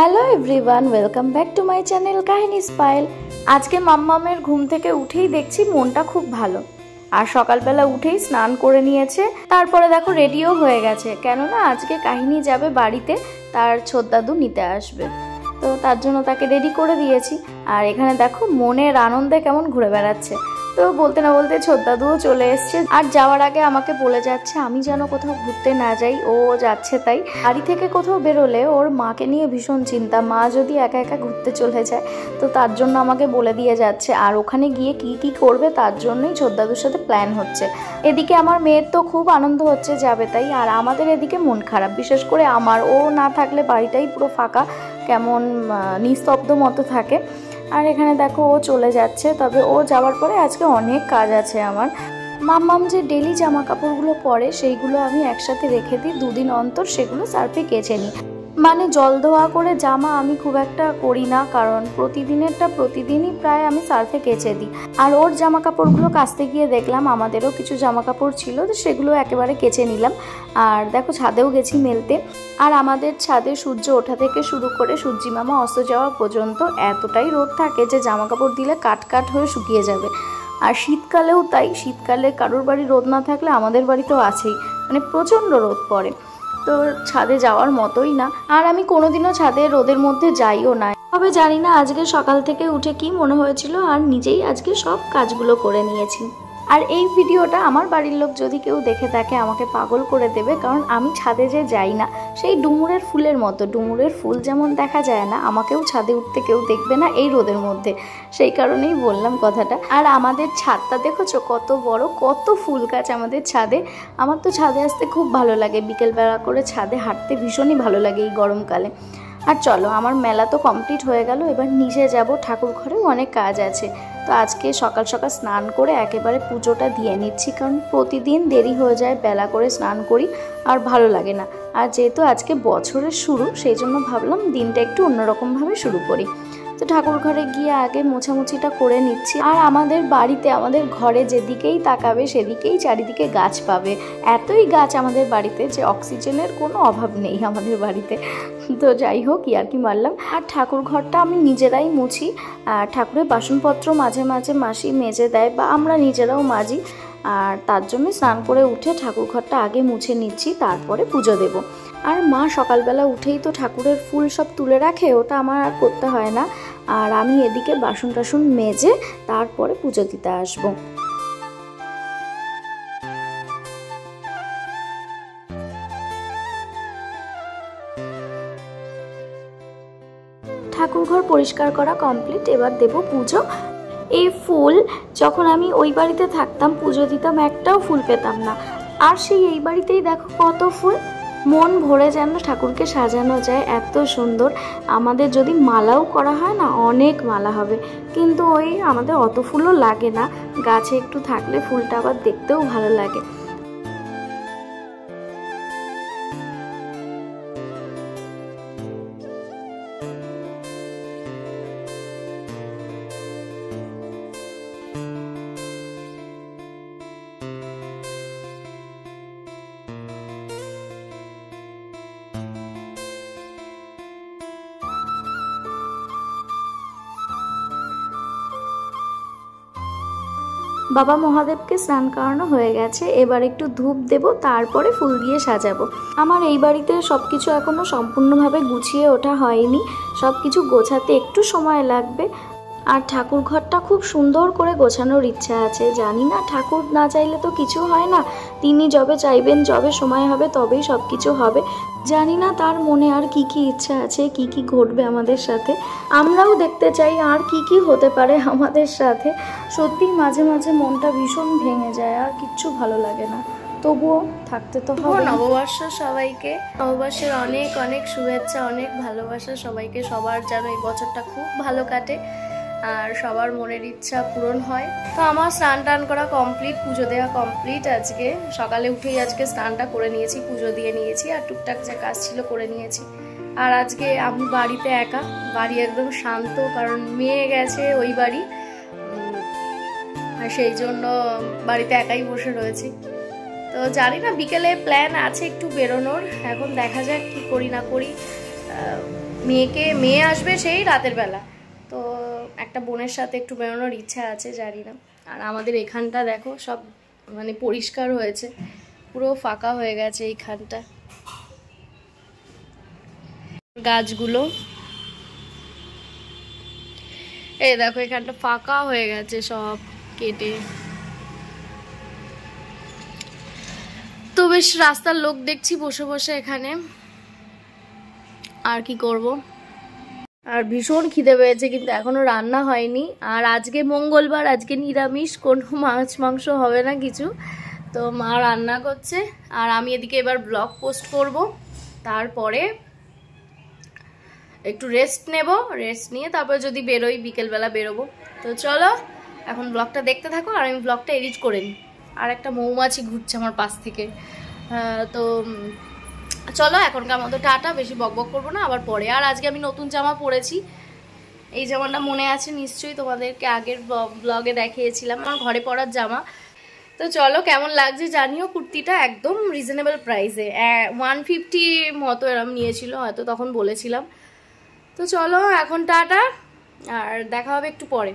Hello everyone, welcome back to my channel কাহিনী স্পাইল। আজকে মাম্মামের ঘুম থেকে উঠেই দেখছি মনটা খুব ভালো। আর সকালবেলা উঠেই স্নান করে নিয়েছে, তারপরে দেখো রেডিও হয়ে গেছে, কেননা আজকে কাহিনী যাবে বাড়িতে, তার ছোটদাদু নিতে আসবে, তো তার জন্য তাকে রেডি করে দিয়েছি। আর এখানে দেখো মনের আনন্দে কেমন ঘুরে বেড়াচ্ছে। তো বলতে না বলতে ছোটদাদুও চলে এসছে, আর যাওয়ার আগে আমাকে বলে যাচ্ছে আমি যেন কোথাও ঘুরতে না যাই। ও যাচ্ছে তাই। বাড়ি থেকে কোথাও বেরোলে ওর মাকে নিয়ে ভীষণ চিন্তা, মা যদি একা একা ঘুরতে চলে যায়, তো তার জন্য আমাকে বলে দিয়ে যাচ্ছে। আর ওখানে গিয়ে কি কি করবে তার জন্যই ছোটদাদুর সাথে প্ল্যান হচ্ছে। এদিকে আমার মেয়ের তো খুব আনন্দ হচ্ছে যাবে তাই, আর আমাদের এদিকে মন খারাপ, বিশেষ করে আমার। ও না থাকলে বাড়িটাই পুরো ফাঁকা, কেমন নিস্তব্ধ মতো থাকে। আর এখানে দেখো ও চলে যাচ্ছে, তবে ও যাওয়ার পরে আজকে অনেক কাজ আছে আমার। মাম্মাম যে ডেলি জামা কাপড়গুলো পরে সেইগুলো আমি একসাথে রেখে দিই, দুদিন অন্তর সেগুলো সার্ফে কেচে নিই। মানে জল ধোয়া করে জামা আমি খুব একটা করি না, কারণ প্রতিদিনেরটা প্রতিদিনই প্রায় আমি সার্ফে কেচে দিই। আর ওর জামা কাপড়গুলো কাচতে গিয়ে দেখলাম আমাদেরও কিছু জামা কাপড় ছিল, তো সেগুলো একেবারে কেচে নিলাম। আর দেখো ছাদেও গেছি মেলতে। আর আমাদের ছাদে সূর্য ওঠা থেকে শুরু করে সূর্যি মামা অস্ত যাওয়া পর্যন্ত এতটাই রোদ থাকে যে জামা কাপড় দিলে কাট কাট হয়ে শুকিয়ে যাবে। আর শীতকালেও তাই, শীতকালে কারোর বাড়ি রোদ না থাকলে আমাদের বাড়িতেও আছেই, মানে প্রচণ্ড রোদ পড়ে, তো ছাদে যাওয়ার মতোই না। আর আমি কোনোদিনও ছাদে রোদের মধ্যে যাইও না। তবে জানি না আজকে সকাল থেকে উঠে কি মনে হয়েছিল, আর নিজেই আজকে সব কাজগুলো করে নিয়েছি। আর এই ভিডিওটা আমার বাড়ির লোক যদি কেউ দেখে থাকে আমাকে পাগল করে দেবে, কারণ আমি ছাদে যে যাই না, সেই ডুমুরের ফুলের মতো। ডুমুরের ফুল যেমন দেখা যায় না, আমাকেও ছাদে উঠতে কেউ দেখবে না এই রোদের মধ্যে, সেই কারণেই বললাম কথাটা। আর আমাদের ছাদটা দেখেছো কত বড়, কত ফুল গাছ আমাদের ছাদে। আমার তো ছাদে আসতে খুব ভালো লাগে, বিকেলবেলা করে ছাদে হাঁটতে ভীষণই ভালো লাগে এই গরমকালে। আর চলো, আমার মেলা তো কমপ্লিট হয়ে গেল, এবার নিচে যাব, ঠাকুর ঘরেও অনেক কাজ আছে। তো আজকে সকাল সকাল স্নান করে একেবারে পুজোটা দিয়ে নিচ্ছি, কারণ প্রতিদিন দেরি হয়ে যায়, বেলা করে স্নান করি আর ভালো লাগে না। আর যেহেতু আজকে বছরের শুরু, সেই জন্য ভাবলাম দিনটা একটু অন্যরকমভাবে শুরু করি। তো ঠাকুর ঘরে গিয়ে আগে মোছামুছিটা করে নিচ্ছি। আর আমাদের বাড়িতে, আমাদের ঘরে যেদিকেই তাকাবে সেদিকেই চারিদিকে গাছ পাবে। এতই গাছ আমাদের বাড়িতে যে অক্সিজেনের কোনো অভাব নেই আমাদের বাড়িতে। তো যাই হোক, ইয়ার্কি মারলাম। আর ঠাকুর ঘরটা আমি নিজেরাই মুছি, আর ঠাকুরের বাসনপত্র মাঝে মাঝে মাসি মেজে দেয়, বা আমরা নিজেরাও মাজি। আর তার জন্য স্নান করে উঠে ঠাকুর ঘরটা আগে মুছে নিচ্ছি, তারপরে পুজো দেব। আর মা সকালবেলা উঠেই তো ঠাকুরের ফুল সব তুলে রাখে, ওটা আমার আর করতে হয় না। আর আমি এদিকে বাসন টাসন মেজে তারপরে পুজো দিতে আসবো। ঠাকুরঘর পরিষ্কার করা কমপ্লিট, এবার দেব পুজো। এই ফুল যখন আমি ওই বাড়িতে থাকতাম পুজো দিতাম, একটাও ফুল পেতাম না। আর সেই এই বাড়িতেই দেখো কত ফুল, মন ভরে যেন ঠাকুরকে সাজানো যায়, এত সুন্দর। আমাদের যদি মালাও করা হয় না, অনেক মালা হবে, কিন্তু ওই আমাদের অত ফুলও লাগে না, গাছে একটু থাকলে ফুলটা আবার দেখতেও ভালো লাগে। বাবা মহাদেবকে স্নান করানো হয়ে গেছে, এবার একটু ধূপ দেব, তারপরে ফুল দিয়ে সাজাবো। আমার এই বাড়িতে সব কিছু এখনো সম্পূর্ণভাবে গুছিয়ে ওঠা হয়নি, সব কিছু গোছাতে একটু সময় লাগবে। আর ঠাকুর ঘরটা খুব সুন্দর করে গোছানোর ইচ্ছা আছে। জানি না, ঠাকুর না চাইলে তো কিছু হয় না, তিনি যবে চাইবেন, যবে সময় হবে তবেই সব কিছু হবে। জানি না তার মনে আর কি কি ইচ্ছা আছে, কি কি ঘটবে আমাদের সাথে, আমরাও দেখতে চাই আর কি কি হতে পারে আমাদের সাথে। সত্যি মাঝে মাঝে মনটা ভীষণ ভেঙে যায়, আর কিচ্ছু ভালো লাগে না, তবুও থাকতে তো হবে। নববর্ষ সবাইকে, নববর্ষের অনেক অনেক শুভেচ্ছা, অনেক ভালোবাসা সবাইকে। সবার যেন এই বছরটা খুব ভালো কাটে আর সবার মনের ইচ্ছা পূরণ হয়। তো আমার স্নান টান করা কমপ্লিট, পুজো দেওয়া কমপ্লিট। আজকে সকালে উঠেই আজকে স্নানটা করে নিয়েছি, পুজো দিয়ে নিয়েছি, আর টুকটাক যে কাজ ছিল করে নিয়েছি। আর আজকে আমি বাড়িতে একা, বাড়ি একদম শান্ত, কারণ মেয়ে গেছে ওই বাড়ি, আর সেই জন্য বাড়িতে একাই বসে রয়েছি। তো জানি না, বিকেলে প্ল্যান আছে একটু বেরোনোর, এখন দেখা যাক কি করি না করি। মেয়ে আসবে সেই রাতের বেলা, তো একটা বোনের সাথে একটু বেরোনোর ইচ্ছা আছে, জানি না। আর আমাদের এখানটা দেখো সব মানে পরিষ্কার হয়েছে, পুরো ফাঁকা হয়ে গেছে এইখানটা। গাছগুলো এই দেখো এখানটা ফাঁকা হয়ে গেছে সব কেটে। তো বেশ রাস্তার লোক দেখছি বসে বসে এখানে, আর কি করব। আর ভীষণ খিদে পেয়েছে, কিন্তু এখনো রান্না হয়নি। আর আজকে মঙ্গলবার, আজকে নিরামিষ, কোনো মাছ মাংস হবে না কিছু। তো মা রান্না করছে আর আমি এদিকে এবার ব্লগ পোস্ট করব, তারপরে একটু রেস্ট নেব, রেস্ট নিয়ে তারপরে যদি বেরোই বিকেলবেলা বেরোবো। তো চলো এখন ব্লগটা দেখতে থাকো আর আমি ব্লগটা এডিট করে নিই। আর একটা মৌমাছি ঘুরছে আমার পাশ থেকে। তো চলো এখনকার মতো টাটা, বেশি বকবক করবো না, আবার পরে। আর আজকে আমি নতুন জামা পরেছি, এই জামাটা মনে আছে নিশ্চয়ই, তোমাদেরকে আগের ব্লগে দেখিয়েছিলাম, আমার ঘরে পরার জামা। তো চলো কেমন লাগছে জানিও। কুর্তিটা একদম রিজনেবল প্রাইসে, 150 মতো এরম নিয়েছিল হয়তো, তখন বলেছিলাম। তো চলো এখন টাটা, আর দেখা হবে একটু পরে।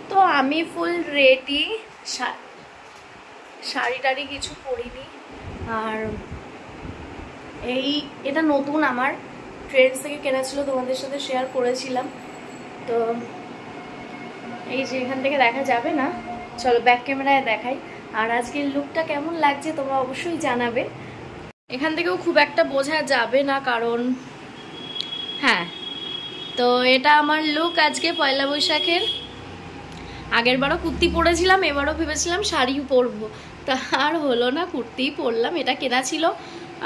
তো আমি ফুল রেডি, শাড়ি টাড়ি কিছু পরিনি। আর এটা নতুন আমার ট্রেন্ডস থেকে কেনা ছিল, তোমাদের সাথে শেয়ার করেছিলাম। তো এই যে এখান থেকে দেখা যাবে না, চলো ব্যাক ক্যামেরায় দেখাই। আর আজকের লুকটা কেমন লাগছে তোমরা অবশ্যই জানাবে। এখান থেকেও খুব একটা বোঝা যাবে না, কারণ হ্যাঁ। তো এটা আমার লুক আজকে পয়লা বৈশাখের। আগের বারও কুর্তি পরেছিলাম, এবারও ভেবেছিলাম শাড়িও পরবো, তা আর হলো না, কুর্তিই পরলাম। এটা কেনা ছিল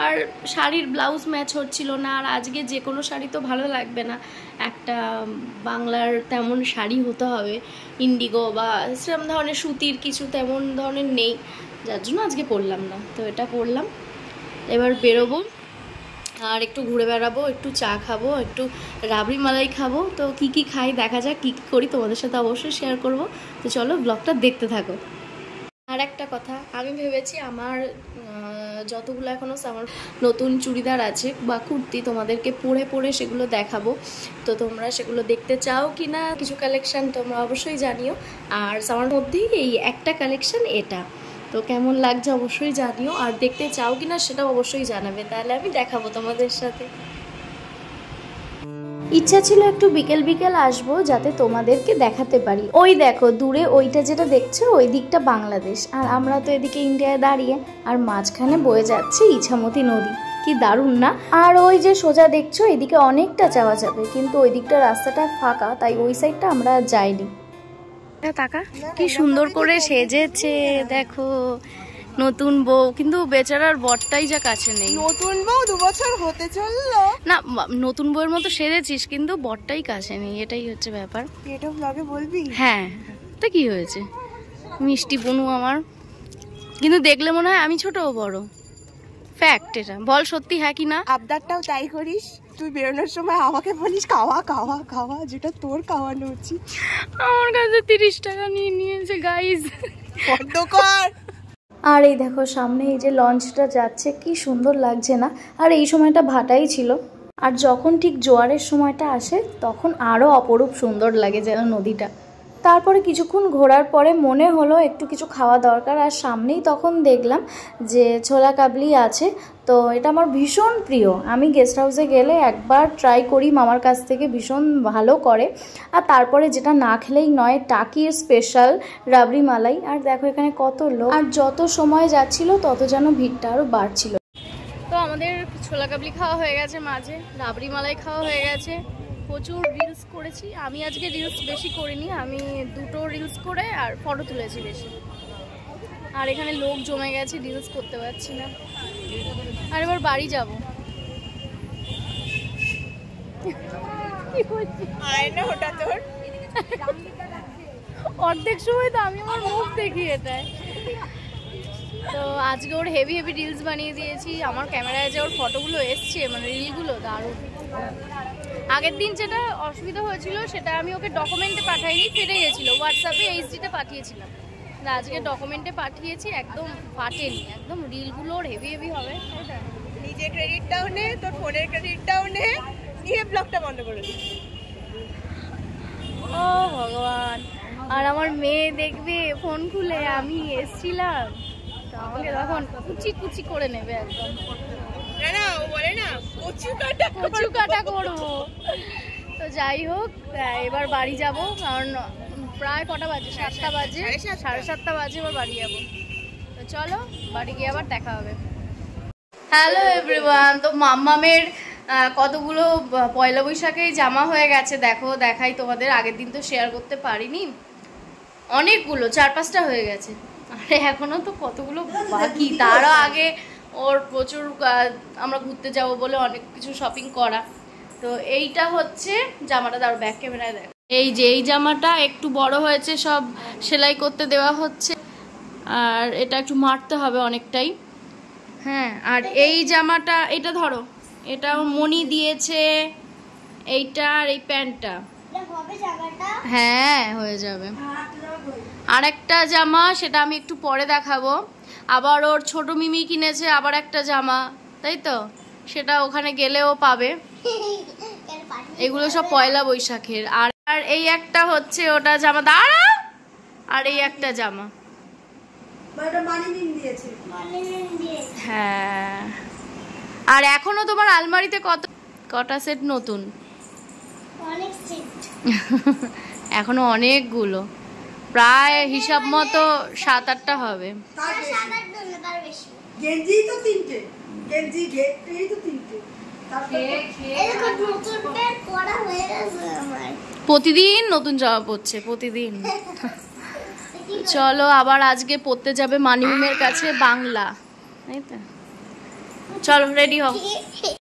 আর শাড়ির ব্লাউজ ম্যাচ হচ্ছিল না। আর আজকে যে কোনো শাড়ি তো ভালো লাগবে না, একটা বাংলার তেমন শাড়ি হতে হবে, ইন্ডিগো বা সেরকম ধরনের সুতির কিছু তেমন ধরনের নেই, যার জন্য আজকে পরলাম না। তো এটা পরলাম, এবার বেরোবো আর একটু ঘুরে বেড়াবো, একটু চা খাবো, একটু রাবড়ি মালাই খাবো। তো কি কি খাই দেখা যাক, কী কী করি তোমাদের সাথে অবশ্যই শেয়ার করব। তো চলো ব্লগটা দেখতে থাকো। আর একটা কথা, আমি ভেবেছি আমার যতগুলো এখনও আমার নতুন চুড়িদার আছে বা কুর্তি, তোমাদেরকে পরে পরে সেগুলো দেখাবো। তো তোমরা সেগুলো দেখতে চাও কি না, কিছু কালেকশান তোমরা অবশ্যই জানিও। আর আমার মধ্যেই এই একটা কালেকশান এটা, তো কেমন লাগছে অবশ্যই জানিও। আর দেখতে চাও কি না সেটাও অবশ্যই জানাবে, তাহলে আমি দেখাবো তোমাদের সাথে। ইচ্ছা ছিল একটু বিকেল বিকেল আসবো, যাতে তোমাদেরকে দেখাতে পারি। ওই দেখো দূরে ওইটা যেটা দেখছো, ওই দিকটা বাংলাদেশ, আর আমরা তো এদিকে ইন্ডিয়ায় দাঁড়িয়ে, আর মাঝখানে বয়ে যাচ্ছে ইছামতি নদী। কি দারুণ না? আর ওই যে সোজা দেখছো, এদিকে অনেকটা যাওয়া যাবে, কিন্তু ওই দিকটা রাস্তাটা ফাঁকা, তাই ওই সাইডটা আমরা যাইনি। টাকা কি সুন্দর করে সেজেছে দেখো, নতুন বউ, কিন্তু বেচারার বরটাই যা কাছে নেই। নতুন বউ 2 বছর হতে চললো না, নতুন বউয়ের মতো সেজেছিস কিন্তু বরটাই কাছে নেই, এটাই হচ্ছে ব্যাপার। এটা ব্লগে বলবি? হ্যাঁ, তা কি হয়েছে, মিষ্টি বনু আমার, কিন্তু দেখলে মনে হয় আমি ছোট ও বড়। ফ্যাক্ট এটা, বল সত্যি হ্যাঁ কি না? আবদারটাও তাই করিস, তুই বেরোনোর সময় আমাকে বলিস খাওয়া খাওয়া খাওয়া, যেটা তোর খাওয়ানো উচিত। আমার কাছে 30 টাকা নিয়ে নিয়েছে গাইস, বন্ধ কর। আর এই দেখো সামনে এই যে লঞ্চটা যাচ্ছে, কি সুন্দর লাগছে না? আর এই সময়টা ভাটাই ছিল, আর যখন ঠিক জোয়ারের সময়টা আসে তখন আরও অপরূপ সুন্দর লাগে যেন নদীটা। তারপরে কিছুক্ষণ ঘোরার পরে মনে হলো একটু কিছু খাওয়া দরকার, আর সামনেই তখন দেখলাম যে ছোলা কাবলি আছে। তো এটা আমার ভীষণ প্রিয়, আমি গেস্ট হাউসে গেলে একবার ট্রাই করি, মামার কাছ থেকে ভীষণ ভালো করে। আর তারপরে যেটা না খেলেই নয়, টাকির স্পেশাল রাবড়ি মালাই। আর দেখো এখানে কত লোক, আর যত সময় যাচ্ছিল তত যেন ভিড়টা আরও বাড়ছিল। তো আমাদের ছোলা কাবলি খাওয়া হয়ে গেছে, মাঝে রাবড়ি মালাই খাওয়া হয়ে গেছে, প্রচুর রিলস করেছি। আমি আজকে রিলস বেশি করিনি, আমি 2টো রিলস করে আর ফটো তুলেছি বেশি। আর এখানে লোক জমে গেছে, রিলস করতে পারছি না। আর এবার বাড়ি যাব। অর্ধেক সময় তো আমি আমার মুখ দেখি এটাই। তো আজকে ওর হেভি হেভি রিলস বানিয়ে দিয়েছি, আমার ক্যামেরায় যে ওর ফটোগুলো এসছে, মানে রিলগুলো দারুণ। আগের দিন যেটা অসুবিধা হয়েছিল সেটা আমি ওকে ডকুমেন্টে পাঠাইনি, ফেটে গেছিলো, হোয়াটসঅ্যাপে এইচডিতে পাঠিয়েছিলাম। আজকে ডকুমেন্টে পাঠিয়েছি, একদম ফাটেনি, একদম রিলগুলো ওর হেভি হেভি হবে। নিজে ক্রেডিটটাও নে, তোর ফোনের ক্রেডিটটাও নে। নিয়ে ব্লগটা বন্ধ করে দিই। ও ভগবান, আর আমার মেয়ে দেখবে ফোন খুলে আমি এসছিলাম, তো আমাকে তখন কুচি কুচি করে নেবে একদম। না ও বলে না কচু কাটা করবো। তো যাই হোক, এবার বাড়ি যাব, কারণ প্রায় কটা বাজে, 7টা বাজে, 7:30 বাজে, এবার বাড়ি যাবো। তো চলো বাড়ি গিয়ে আবার দেখা হবে। হ্যালো এভরিওয়ান, তো মাম্মামের কতগুলো পয়লা বৈশাখে জামা হয়ে গেছে, দেখো দেখাই তোমাদের। আগের দিন তো শেয়ার করতে পারিনি, অনেকগুলো 4-5টা হয়ে গেছে, আরে এখনো তো কতগুলো বাকি। তারও আগে ওর প্রচুর আমরা ঘুরতে যাব বলে অনেক কিছু শপিং করা। তো এইটা হচ্ছে জামাটা, তার ব্যাক ক্যামেরায় দেখ। এই যে এই জামাটা একটু বড় হয়েছে, সব সেলাই করতে দেওয়া হচ্ছে, আর এটা একটু মারতে হবে অনেকটাই। হ্যাঁ, আর এই জামাটা, এটা ধরো, এটা মনি দিয়েছে, এইটা আর এই প্যান্টটা। হ্যাঁ হয়ে যাবে। আর একটা জামা, সেটা আমি একটু পরে দেখাবো। আবার ওর ছোট মিমি কিনেছে আবার একটা জামা, তাই তো, সেটা ওখানে গেলেও পাবে। এগুলো সব পয়লা বৈশাখের। আর এই একটা হচ্ছে ওটা জামা, দাঁড়া, আর এই একটা জামা। হ্যাঁ, আর এখনো তোমার আলমারিতে কটা সেট নতুন? এখনো অনেকগুলো, প্রায় হিসাব মতো 7-8টা হবে। প্রতিদিন নতুন জামা পরছে, প্রতিদিন। চলো আবার আজকে পড়তে যাবে মানিমের কাছে বাংলা, তাই তো। চলো রেডি হও।